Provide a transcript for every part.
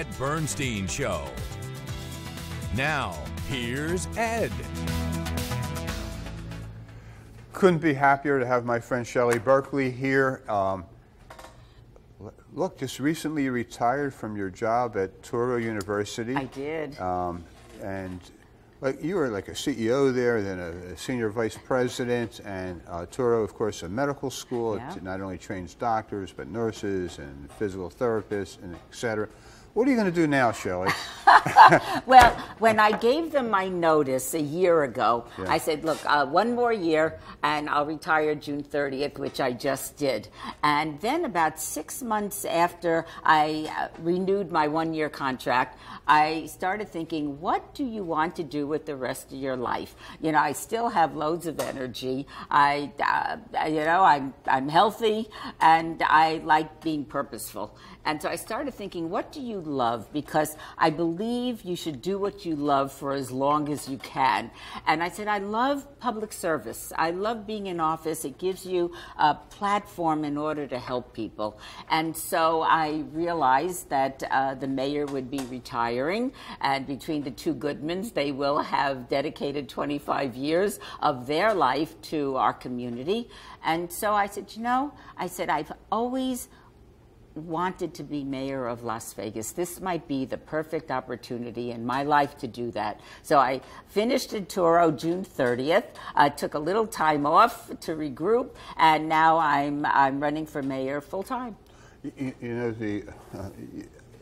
Ed Bernstein Show. Now, here's Ed. Couldn't be happier to have my friend Shelley Berkley here. Look, just recently you retired from your job at Touro University. I did. And like you were like a CEO there, then a senior vice president, and Touro, of course, a medical school. Yeah. It not only trains doctors, but nurses and physical therapists, and et cetera. What are you going to do now, Shelley? Well, when I gave them my notice a year ago, Yeah. I said, look, one more year and I'll retire June 30th, which I just did. And then about 6 months after I renewed my one-year contract, I started thinking, what do you want to do with the rest of your life? You know, I still have loads of energy. I'm healthy, and I like being purposeful. And so I started thinking, what do you love? Because I believe you should do what you love for as long as you can. And I said, I love public service. I love being in office. It gives you a platform in order to help people. And so I realized that the mayor would be retiring, and between the two Goodmans, they will have dedicated 25 years of their life to our community. And so I said, I've always wanted to be mayor of Las Vegas. This might be the perfect opportunity in my life to do that. So I finished in Touro June 30th. I took a little time off to regroup, and now I'm running for mayor full time.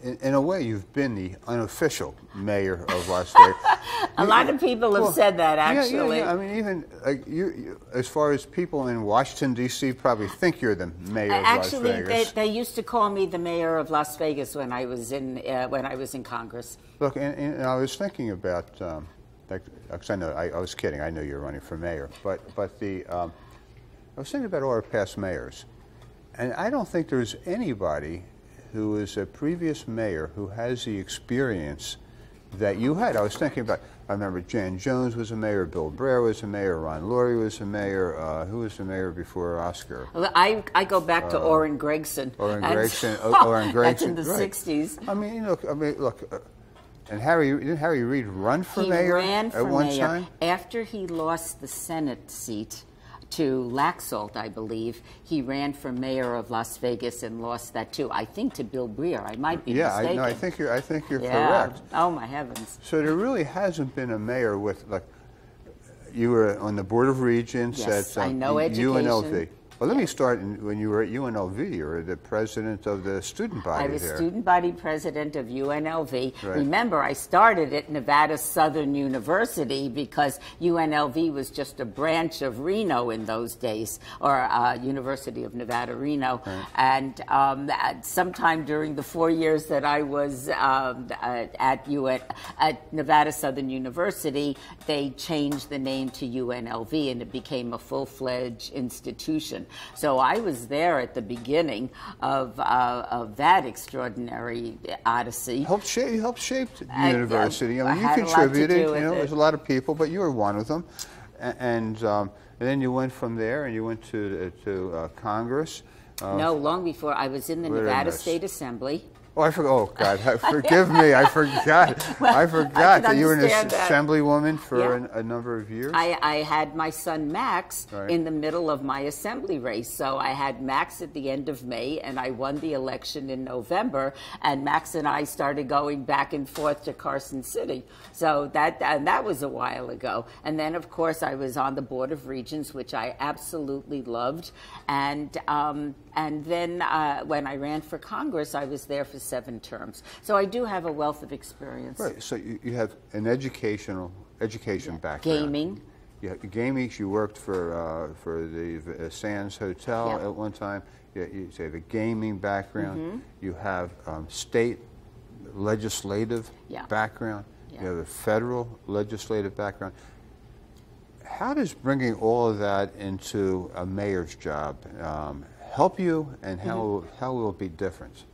In a way, you've been the unofficial mayor of Las Vegas. A lot of people have said that, actually. Yeah. I mean, even you, as far as people in Washington, D.C. probably think you're the mayor of Las Vegas. Actually, they used to call me the mayor of Las Vegas when I was in Congress. Look, and I was thinking about, because I was kidding. I knew you were running for mayor, but I was thinking about all our past mayors, and I don't think there's anybody who is a previous mayor who has the experience that you had. I was thinking about, I remember Jan Jones was a mayor, Bill Brayer was a mayor, Ron Laurie was a mayor. Who was the mayor before Oscar? Well, I go back to Orrin Gregson. Orrin Gregson. That's in the 60s. I mean, look. And didn't Harry Reid run for mayor? He ran for one mayor time? after he lost the Senate seat to Laxalt, I believe. He ran for mayor of Las Vegas and lost that too. I think to Bill Brayer. I might be mistaken. I think you're correct. Oh my heavens! So there really hasn't been a mayor with, like, you were on the Board of Regents at I know UNLV. Well, let me start when you were at UNLV. You were the president of the student body there. I was student body president of UNLV. Right. Remember, I started at Nevada Southern University because UNLV was just a branch of Reno in those days, or University of Nevada, Reno. Right. And sometime during the 4 years that I was at Nevada Southern University, they changed the name to UNLV, and it became a full-fledged institution. So I was there at the beginning of that extraordinary odyssey. You helped shape the university. I mean, you contributed. There's a lot of people, but you were one of them. And then you went from there, and you went to Congress. No, long before. I was in the Nevada State Assembly. Oh, I forgot. Oh, God, forgive me. I forgot. Well, I forgot that you were an that. assemblywoman for a number of years. I had my son Max Right. in the middle of my assembly race. So I had Max at the end of May, and I won the election in November. And Max and I started going back and forth to Carson City. So that was a while ago. And then, of course, I was on the Board of Regents, which I absolutely loved. And then when I ran for Congress, I was there for 7 terms. So I do have a wealth of experience. Right. So you have an education background. Gaming. Yeah, gaming. You worked for the Sands Hotel at one time. You say the gaming background. Mm-hmm. You have state legislative background. Yeah. You have a federal legislative background. How does bringing all of that into a mayor's job help you, and how will it be different?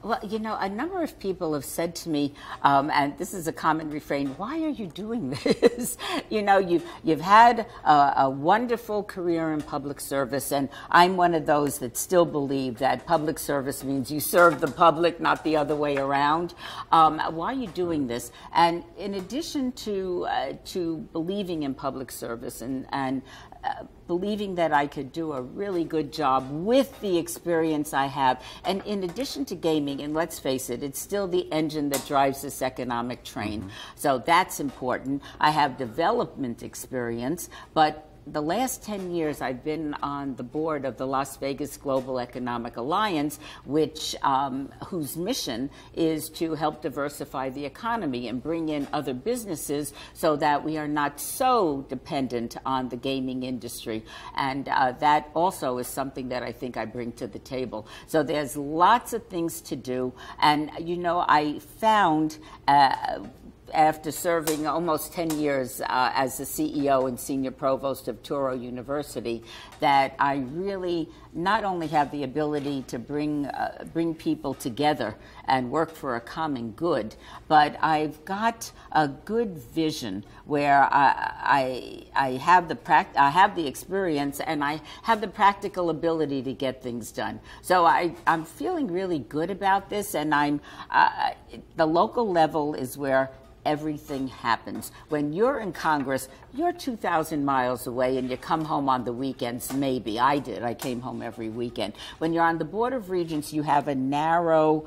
Well, you know, a number of people have said to me, and this is a common refrain, why are you doing this? You know, you've had a wonderful career in public service, and I'm one of those that still believe that public service means you serve the public, not the other way around. Why are you doing this? And in addition to believing in public service and believing that I could do a really good job with the experience I have. And in addition to gaming, and let's face it, it's still the engine that drives this economic train. So that's important. I have development experience, but the last 10 years I've been on the board of the Las Vegas Global Economic Alliance, whose mission is to help diversify the economy and bring in other businesses so that we are not so dependent on the gaming industry. And that also is something that I think I bring to the table. So there's lots of things to do. And, you know, I found after serving almost 10 years as the CEO and senior provost of Touro University, that I really not only have the ability to bring people together and work for a common good, but I've got a good vision where I have the experience and I have the practical ability to get things done. So I'm feeling really good about this, and the local level is where everything happens. When you're in Congress, you're 2,000 miles away and you come home on the weekends, maybe. I did. I came home every weekend. When you're on the Board of Regents, you have a narrow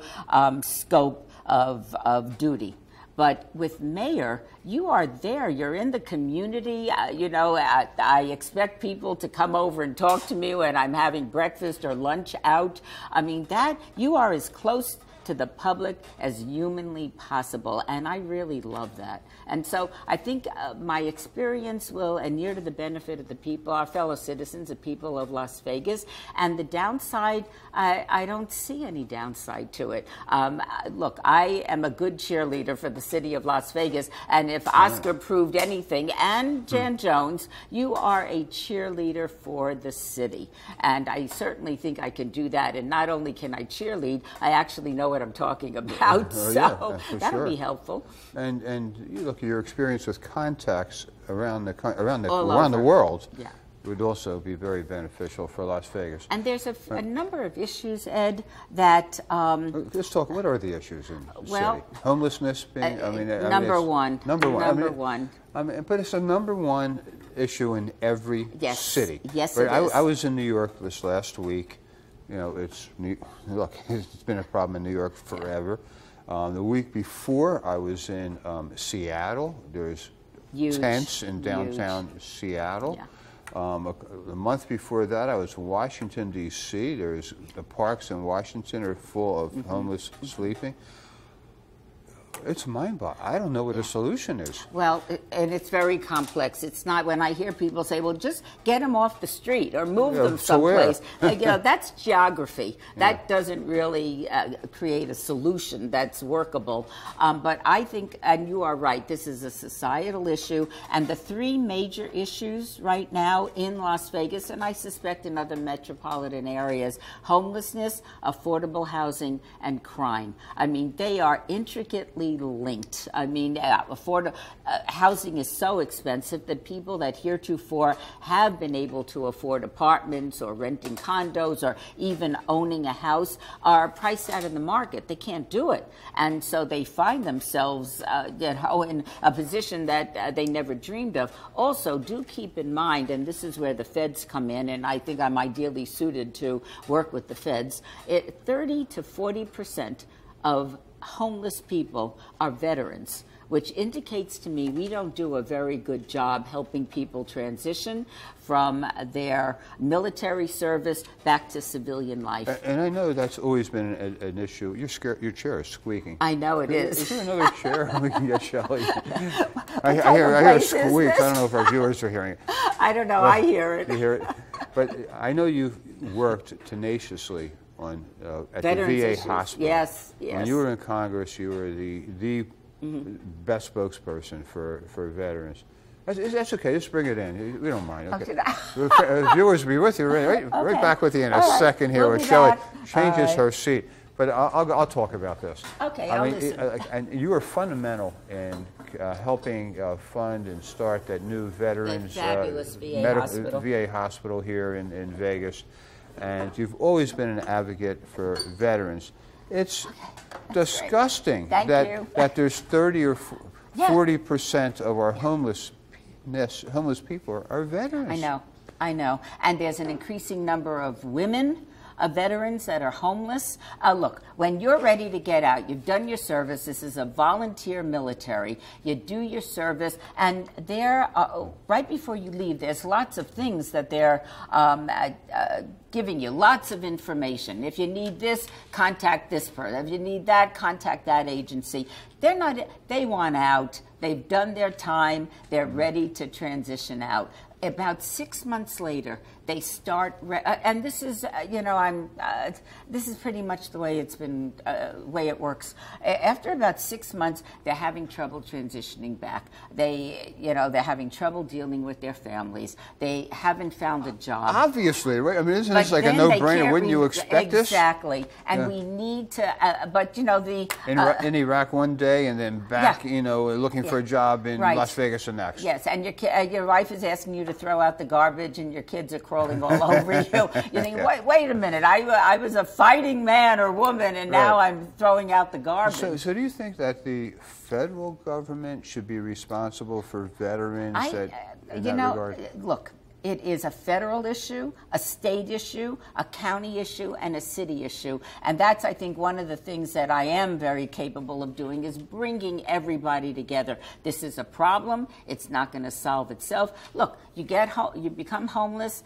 scope of duty. But with mayor, you are there. You're in the community. You know, I expect people to come over and talk to me when I'm having breakfast or lunch out. I mean, that you are as close to the public as humanly possible, and I really love that. And so I think my experience will inure to the benefit of the people, our fellow citizens, the people of Las Vegas. And the downside, I don't see any downside to it. Look, I am a good cheerleader for the city of Las Vegas, and if Oscar proved anything, and Jan Jones, you are a cheerleader for the city. And I certainly think I can do that. And not only can I cheerlead, I actually know what I'm talking about, so that'll be helpful. And you look at your experience with contacts around the world. Yeah. Would also be very beneficial for Las Vegas. And there's a number of issues, Ed, that... Let's talk, what are the issues in the city? Homelessness being, number one. Number one. Number one. But it's a number one issue in every city. Yes, it is. I was in New York this last week. You know, it's been a problem in New York forever. The week before, I was in Seattle. There's tents in downtown Seattle. Yeah. The month before that, I was in Washington, D.C. There's the parks in Washington are full of homeless sleeping. It's mind-boggling. I don't know what a solution is. Well, and it's very complex. It's not when I hear people say, well, just get them off the street or move them someplace. You know, that's geography. That doesn't really create a solution that's workable. But I think, and you are right, this is a societal issue. And the three major issues right now in Las Vegas, and I suspect in other metropolitan areas, homelessness, affordable housing, and crime. I mean, they are intricately linked. I mean, housing is so expensive that people that heretofore have been able to afford apartments or renting condos or even owning a house are priced out in the market. They can't do it. And so they find themselves in a position that they never dreamed of. Also, do keep in mind, and this is where the feds come in, and I think I'm ideally suited to work with the feds, 30 to 40% of homeless people are veterans, which indicates to me we don't do a very good job helping people transition from their military service back to civilian life. And I know that's always been an issue. Your chair is squeaking. I know it is. Is there another chair we can get, Shelley? I hear a squeak. I don't know if our viewers are hearing it. I don't know. I hear it. You hear it? But I know you've worked tenaciously at the VA hospital. Yes. When you were in Congress, you were the best spokesperson for veterans. That's okay. Just bring it in. We don't mind. Okay. Viewers will be with you right back with you in a second here. Where Shelley changes her seat. But I'll talk about this. Okay, I I'll mean, listen. and you are fundamental in helping fund and start that new veterans fabulous VA hospital. VA hospital here in Vegas. And you've always been an advocate for veterans. It's disgusting that there's 30 or 40% of our homeless people are veterans. I know. And there's an increasing number of women veterans that are homeless. Look, when you're ready to get out, you've done your service. This is a volunteer military. You do your service, and there, right before you leave, there's lots of things that they're giving you, lots of information. If you need this, contact this person. If you need that, contact that agency. They want out. They've done their time. They're ready to transition out. About 6 months later, they start, and this is, this is pretty much the way it's been, way it works. After about 6 months, they're having trouble transitioning back. They're having trouble dealing with their families. They haven't found a job. Obviously, right? I mean, isn't this like a no-brainer? Wouldn't you expect this? Exactly. And we need to, but in Iraq one day and then back, looking for a job in Las Vegas the next. Yes, and your wife is asking you to throw out the garbage and your kids are crawling all over you. You think, wait a minute, I was a fighting man or woman and now I'm throwing out the garbage. So do you think that the federal government should be responsible for veterans in that regard? Look, it is a federal issue, a state issue, a county issue, and a city issue. And that's, I think, one of the things that I am very capable of doing is bringing everybody together. This is a problem. It's not going to solve itself. Look, you become homeless.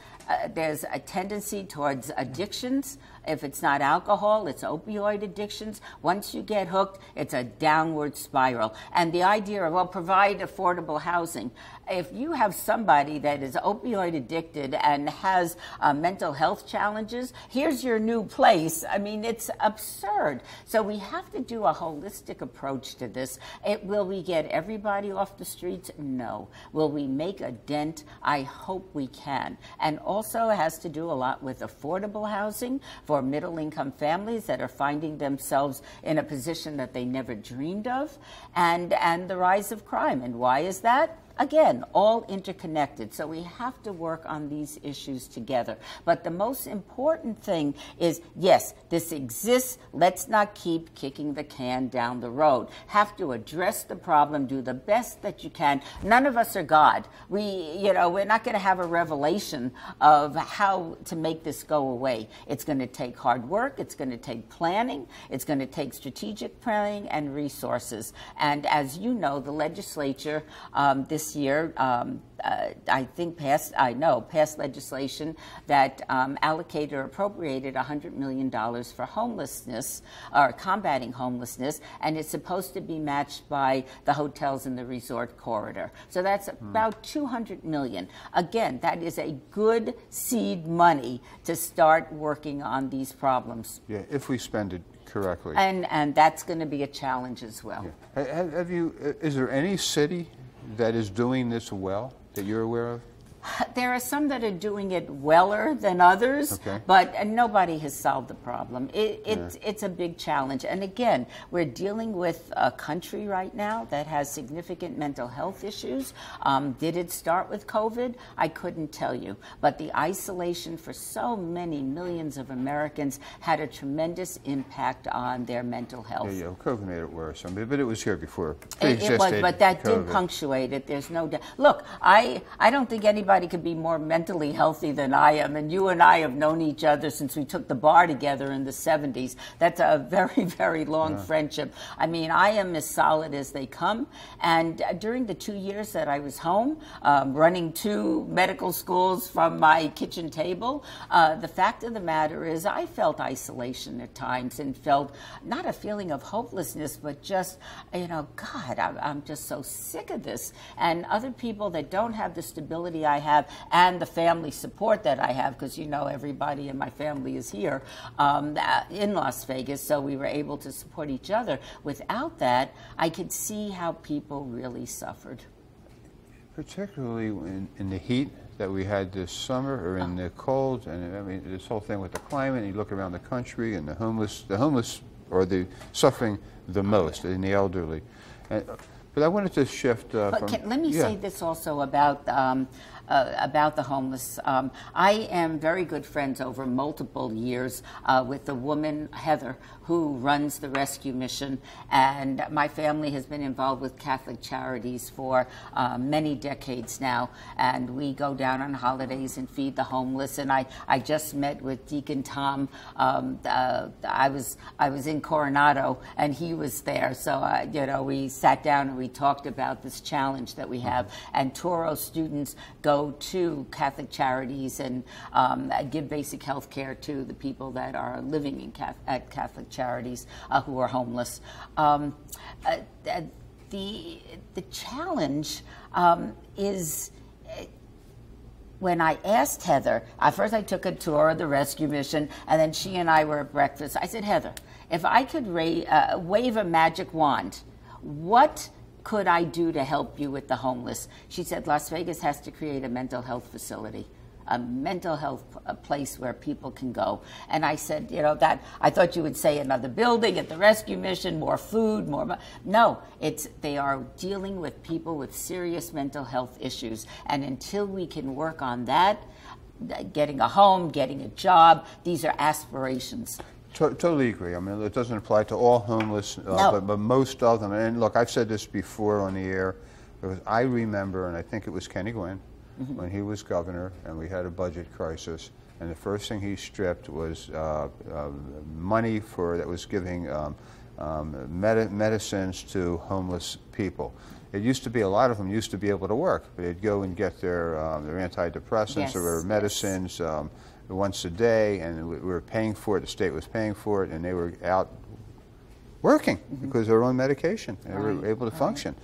There's a tendency towards addictions. If it's not alcohol, it's opioid addictions. Once you get hooked, it's a downward spiral. And the idea of, provide affordable housing. If you have somebody that is opioid addicted and has mental health challenges, here's your new place. I mean, it's absurd. So we have to do a holistic approach to this. Will we get everybody off the streets? No. Will we make a dent? I hope we can. And also it has to do a lot with affordable housing for middle-income families that are finding themselves in a position that they never dreamed of, and the rise of crime. And why is that? Again, all interconnected. So we have to work on these issues together. But the most important thing is, yes, this exists. Let's not keep kicking the can down the road. Have to address the problem, do the best that you can. None of us are God. We're not going to have a revelation of how to make this go away. It's going to take hard work. It's going to take planning. It's going to take strategic planning and resources. And as you know, the legislature this year, I think passed legislation that allocated or appropriated $100 million for homelessness, or combating homelessness, and it's supposed to be matched by the hotels in the resort corridor. So that's about $200 million. Again, that is a good seed money to start working on these problems. Yeah, if we spend it correctly. And that's going to be a challenge as well. Yeah. Is there any city that is doing this well that you're aware of? There are some that are doing it weller than others, but nobody has solved the problem. It's a big challenge. And again, we're dealing with a country right now that has significant mental health issues. Did it start with COVID? I couldn't tell you. But the isolation for so many millions of Americans had a tremendous impact on their mental health. Yeah, COVID made it worse. I mean, but it was here before. It was, but that did punctuate it. There's no doubt. Look, I don't think anybody could be more mentally healthy than I am, and you and I have known each other since we took the bar together in the 70s. That's a very, very long friendship. I mean, I am as solid as they come, and during the 2 years that I was home, running 2 medical schools from my kitchen table, the fact of the matter is I felt isolation at times and felt not a feeling of hopelessness, but just, God, I'm just so sick of this. And other people that don't have the stability I have and the family support that I have, because everybody in my family is here in Las Vegas, so we were able to support each other. Without that, I could see how people really suffered. Particularly in the heat that we had this summer, or in the cold, and I mean this whole thing with the climate. And you look around the country, and the homeless are the suffering the most, in the elderly. But I wanted to shift let me say this also about the homeless. I am very good friends over multiple years with the woman, Heather, who runs the rescue mission. And my family has been involved with Catholic Charities for many decades now. And we go down on holidays and feed the homeless. And I just met with Deacon Tom. I was in Coronado, and he was there. So, we sat down and we talked about this challenge that we have. And Toro students go to Catholic Charities and give basic health care to the people that are living at Catholic Charities who are homeless. The challenge is, when I asked Heather, first I took a tour of the rescue mission, and then she and I were at breakfast. I said, Heather, if I could wave a magic wand, what could I do to help you with the homeless? She said, Las Vegas has to create a mental health facility, a mental health place where people can go. And I said, that I thought you would say another building at the rescue mission, more food, more. No, they are dealing with people with serious mental health issues. And until we can work on that, getting a home, getting a job, these are aspirations. Totally agree. I mean, it doesn't apply to all homeless, no. but most of them. And look, I've said this before on the air. I remember, and I think it was Kenny Gwynn, when he was governor, and we had a budget crisis, and the first thing he stripped was money that was giving medicines to homeless people. It used to be, a lot of them used to be able to work. They'd go and get their antidepressants or their medicines once a day, and we were paying for it. The state was paying for it, and they were out working because they were on medication. And they were able to function.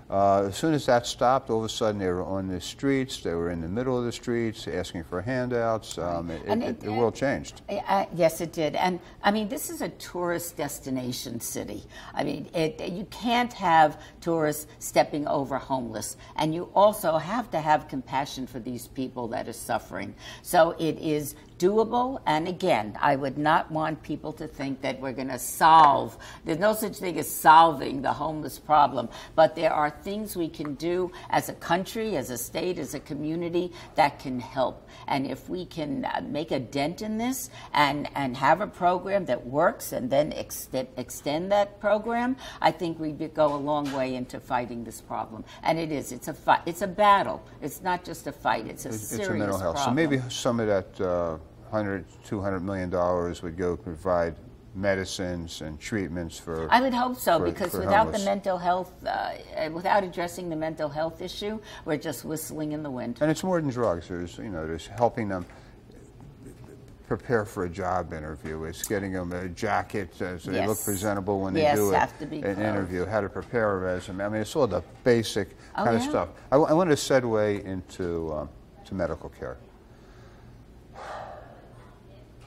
As soon as that stopped, all of a sudden they were on the streets. They were in the middle of the streets asking for handouts. The world changed. Yes, it did. And I mean, this is a tourist destination city. I mean, you can't have tourists stepping over homeless. And you also have to have compassion for these people that are suffering. So it is doable. And again, I would not want people to think that we're going to solve. There's no such thing as solving the homeless problem. But there are things we can do as a country, as a state, as a community that can help. And if we can make a dent in this and have a program that works and then extend that program, I think we go a long way into fighting this problem. And it is. It's a fight. It's a battle. It's not just a fight. It's a serious It's a mental health. problem. So maybe some of that $200 million would go provide medicines and treatments for. I would hope so, because without homeless. the mental health, without addressing the mental health issue, we're just whistling in the wind. And it's more than drugs. There's helping them prepare for a job interview. It's getting them a jacket so they look presentable when they do an interview. How to prepare a resume. I mean, it's all the basic kind of stuff. I want to segue into to medical care.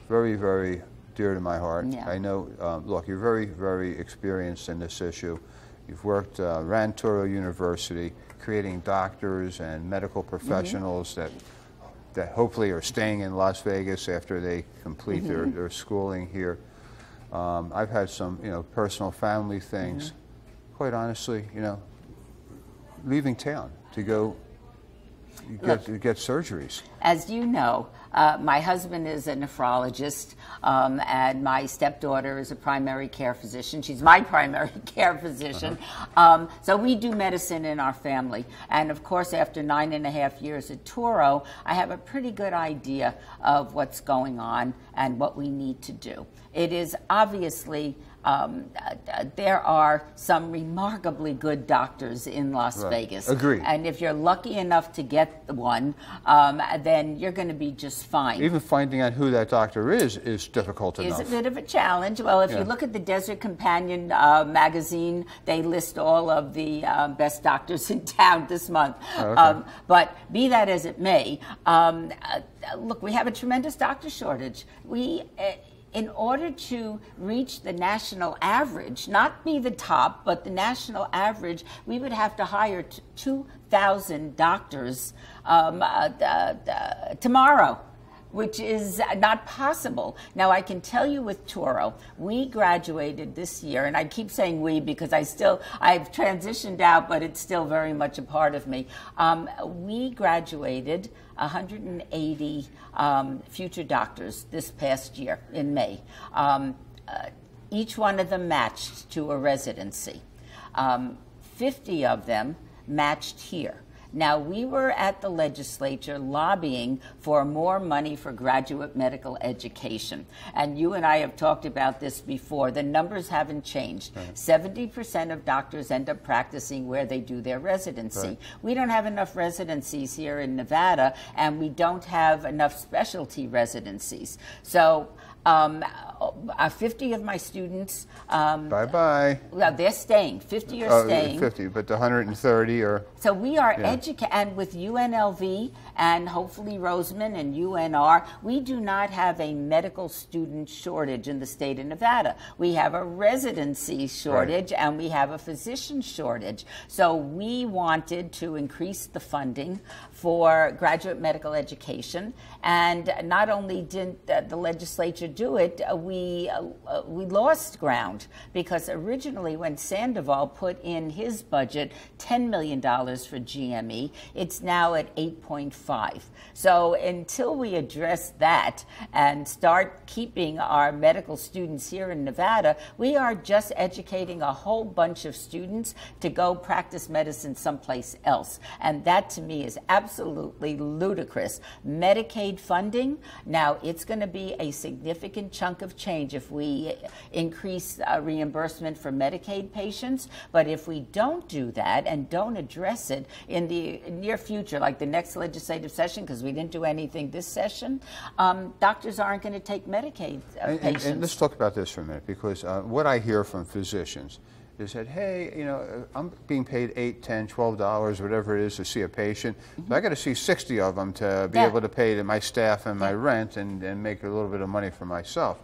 Very, very dear to my heart. Yeah. I know, look, you're very, very experienced in this issue. You've worked, ran Toro University, creating doctors and medical professionals that hopefully are staying in Las Vegas after they complete their schooling here. I've had some, personal family things. Quite honestly, leaving town to go get surgeries. As you know, my husband is a nephrologist, and my stepdaughter is a primary care physician. She's my primary care physician. So we do medicine in our family. And of course, after 9.5 years at Toro, I have a pretty good idea of what's going on and what we need to do. It is obviously there are some remarkably good doctors in Las Vegas. Agreed. And if you're lucky enough to get one, then you're going to be just fine. Even finding out who that doctor is difficult enough. It's a bit of a challenge. Well, if you look at the Desert Companion magazine, they list all of the best doctors in town this month. But be that as it may, look, we have a tremendous doctor shortage. in order to reach the national average, not be the top, but the national average, we would have to hire 2,000 doctors tomorrow, which is not possible. Now, I can tell you with Toro, we graduated this year, and I keep saying we because I've transitioned out, but it's still very much a part of me. We graduated 180 future doctors this past year in May. Each one of them matched to a residency. 50 of them matched here. Now, we were at the legislature lobbying for more money for graduate medical education. And you and I have talked about this before. The numbers haven't changed. Right. 70% of doctors end up practicing where they do their residency. Right. We don't have enough residencies here in Nevada, and we don't have enough specialty residencies. So 50 of my students... Bye-bye. Well, they're staying. 50 are staying. 50, but the 130 are... So we are and with UNLV and hopefully Roseman and UNR, we do not have a medical student shortage in the state of Nevada. We have a residency shortage, right, and we have a physician shortage. So we wanted to increase the funding for graduate medical education. And not only didn't the legislature do it, we lost ground, because originally when Sandoval put in his budget $10 million for GME, it's now at 8.5. So until we address that and start keeping our medical students here in Nevada, we are just educating a whole bunch of students to go practice medicine someplace else. And that to me is absolutely ludicrous. Medicaid funding, now it's going to be a significant chunk of change if we increase reimbursement for Medicaid patients. But if we don't do that and don't address it in the near future, like the next legislative session, because we didn't do anything this session, doctors aren't going to take Medicaid patients. And let's talk about this for a minute, because what I hear from physicians is that, hey, you know, I'm being paid $8, $10, $12, whatever it is, to see a patient. Mm-hmm. So I got to see 60 of them to be able to pay my staff and my rent and make a little bit of money for myself.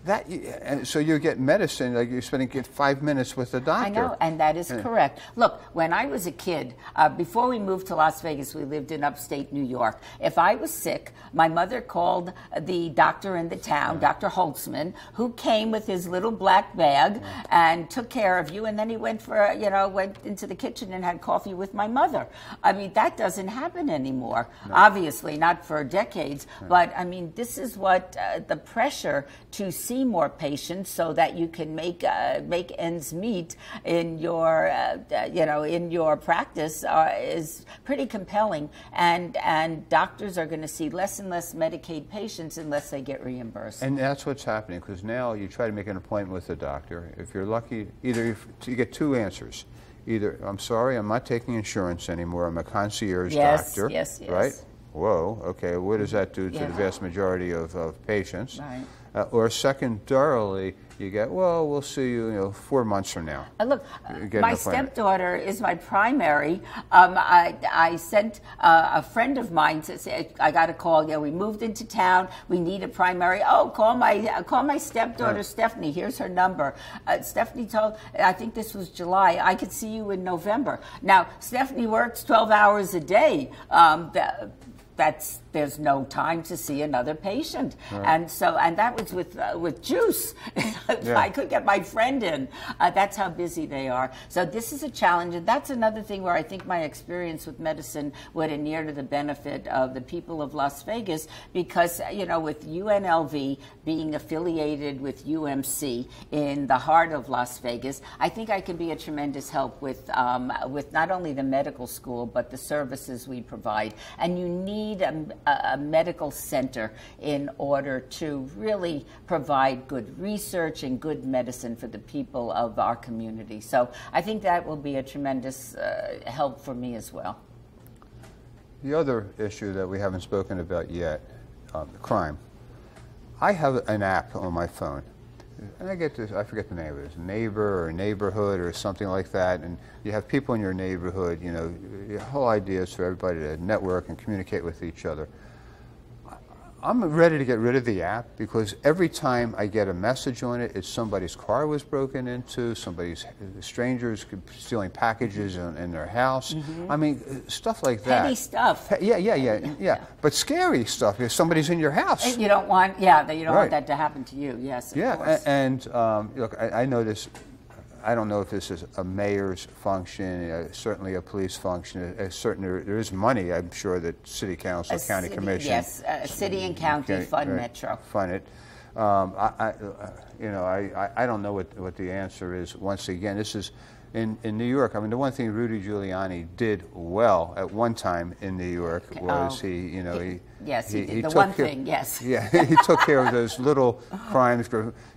And so you get medicine, like you're spending 5 minutes with the doctor. I know, and that is correct. Look, when I was a kid, before we moved to Las Vegas, we lived in upstate New York. If I was sick, my mother called the doctor in the town, Dr. Holtzman, who came with his little black bag and took care of you, and then he went went into the kitchen and had coffee with my mother. I mean, that doesn't happen anymore. No. Obviously, not for decades, but I mean, this is what the pressure to see more patients so that you can make ends meet in your in your practice is pretty compelling, and doctors are going to see less and less Medicaid patients unless they get reimbursed. And that's what's happening, because now you try to make an appointment with the doctor. If you're lucky, you get two answers. Either, I'm sorry, I'm not taking insurance anymore, I'm a concierge doctor. Yes, right? Whoa, okay, what does that do to the vast majority of patients? Right. Or secondarily, you get, well, we'll see you, 4 months from now. Look, my stepdaughter is my primary. I sent a friend of mine to say, I got a call. We moved into town. We need a primary. Oh, call my stepdaughter, Stephanie. Here's her number. Stephanie told, I think this was July, I could see you in November. Now, Stephanie works 12 hours a day. There's no time to see another patient, and that was with juice. I could get my friend in. That's how busy they are. So this is a challenge, and that's another thing where I think my experience with medicine would inure to the benefit of the people of Las Vegas, because with UNLV being affiliated with UMC in the heart of Las Vegas, I think I can be a tremendous help with not only the medical school but the services we provide. And you need a medical center in order to really provide good research and good medicine for the people of our community. So I think that will be a tremendous help for me as well. The other issue that we haven't spoken about yet, crime. I have an app on my phone, and I get this, I forget the name of it, it's Neighbor or Neighborhood or something like that, and you have people in your neighborhood, the whole idea is for everybody to network and communicate with each other. I'm ready to get rid of the app because every time I get a message on it, it's somebody's car was broken into, strangers stealing packages in their house. I mean, stuff like that. Petty stuff. Yeah. But scary stuff if somebody's in your house. You don't want, you don't want that to happen to you. Yes, of course. And look, I know this. I don't know if this is a mayor's function, certainly a police function. There is money, I'm sure, that city council, county commission. Yes, city and county fund Metro. Fund it. I don't know what the answer is. Once again, this is in New York. I mean, the one thing Rudy Giuliani did well at one time in New York was he did. Yes. Yeah, he took care of those little crimes.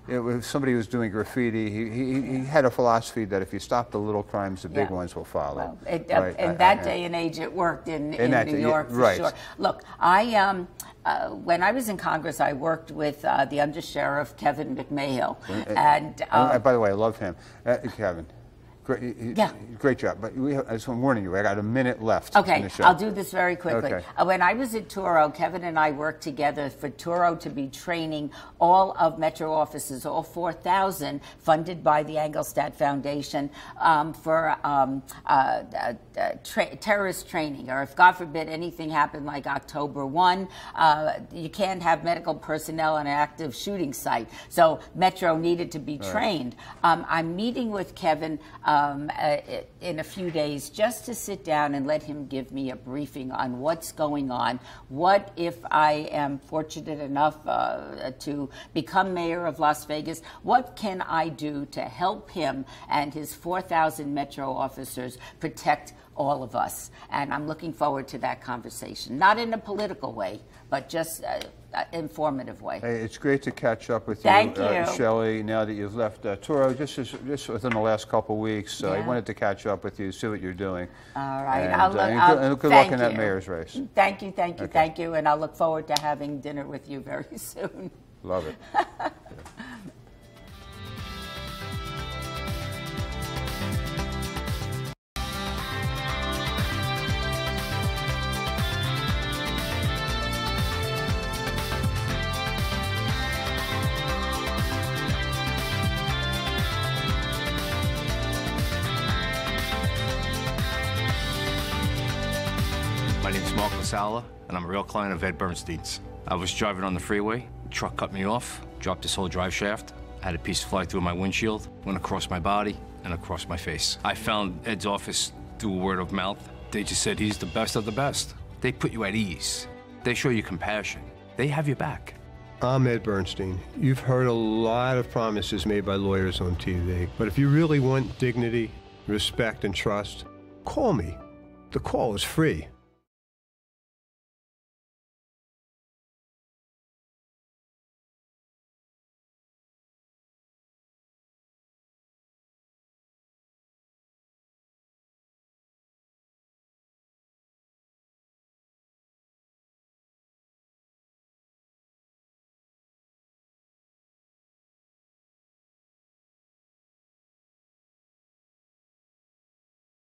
If somebody was doing graffiti, he had a philosophy that if you stop the little crimes, the big ones will follow. Well, in that day and age, it worked in New York for sure. Look, when I was in Congress, I worked with the Undersheriff Kevin McMahill, and by the way, I love him, Kevin. Great job. But I just want to warn you, I got a minute left. Okay, in the show. I'll do this very quickly. Okay. When I was at Turo, Kevin and I worked together for Turo to be training all of Metro offices, all 4,000, funded by the Engelstad Foundation, for terrorist training. Or if, God forbid, anything happened like October 1, you can't have medical personnel on an active shooting site. So Metro needed to be trained. I'm meeting with Kevin in a few days just to sit down and let him give me a briefing on what's going on. What if I am fortunate enough to become mayor of Las Vegas? What can I do to help him and his 4,000 Metro officers protect all of us? And I'm looking forward to that conversation. Not in a political way, but just informative way. Hey, it's great to catch up with Thank you, you. Shelley, now that you've left Turo, just within the last couple of weeks. I wanted to catch up with you, see what you're doing. All right. And good luck in that mayor's race. Thank you, and I'll look forward to having dinner with you very soon. Love it. My name's Mark LaSala, and I'm a real client of Ed Bernstein's. I was driving on the freeway, the truck cut me off, dropped this whole drive shaft, had a piece fly through my windshield, went across my body, and across my face. I found Ed's office through word of mouth. They just said he's the best of the best. They put you at ease. They show you compassion. They have your back. I'm Ed Bernstein. You've heard a lot of promises made by lawyers on TV, but if you really want dignity, respect, and trust, call me. The call is free.